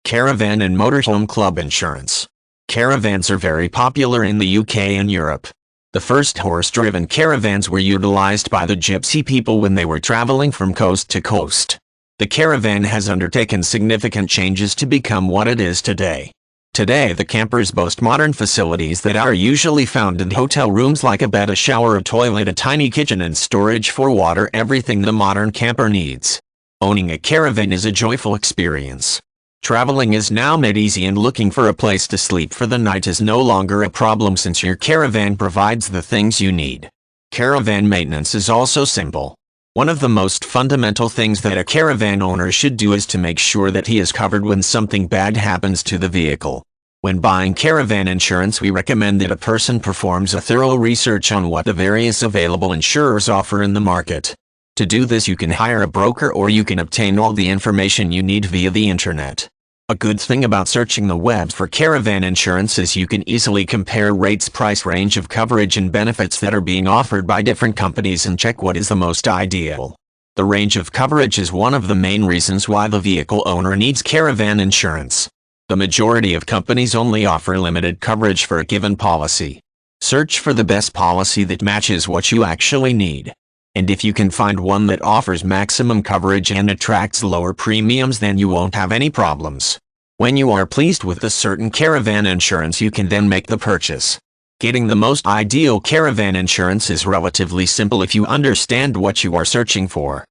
Caravan and Motorhome Club Insurance. Caravans are very popular in the UK and Europe. The first horse-driven caravans were utilized by the gypsy people when they were traveling from coast to coast. The caravan has undertaken significant changes to become what it is today. Today the campers boast modern facilities that are usually found in hotel rooms, like a bed, a shower, a toilet, a tiny kitchen and storage for water, everything the modern camper needs. Owning a caravan is a joyful experience. Traveling is now made easy, and looking for a place to sleep for the night is no longer a problem since your caravan provides the things you need. Caravan maintenance is also simple. One of the most fundamental things that a caravan owner should do is to make sure that he is covered when something bad happens to the vehicle. When buying caravan insurance, we recommend that a person performs a thorough research on what the various available insurers offer in the market. To do this, you can hire a broker or you can obtain all the information you need via the internet. A good thing about searching the web for caravan insurance is you can easily compare rates, price range of coverage and benefits that are being offered by different companies and check what is the most ideal. The range of coverage is one of the main reasons why the vehicle owner needs caravan insurance. The majority of companies only offer limited coverage for a given policy. Search for the best policy that matches what you actually need. And if you can find one that offers maximum coverage and attracts lower premiums, then you won't have any problems. When you are pleased with a certain caravan insurance, you can then make the purchase. Getting the most ideal caravan insurance is relatively simple if you understand what you are searching for.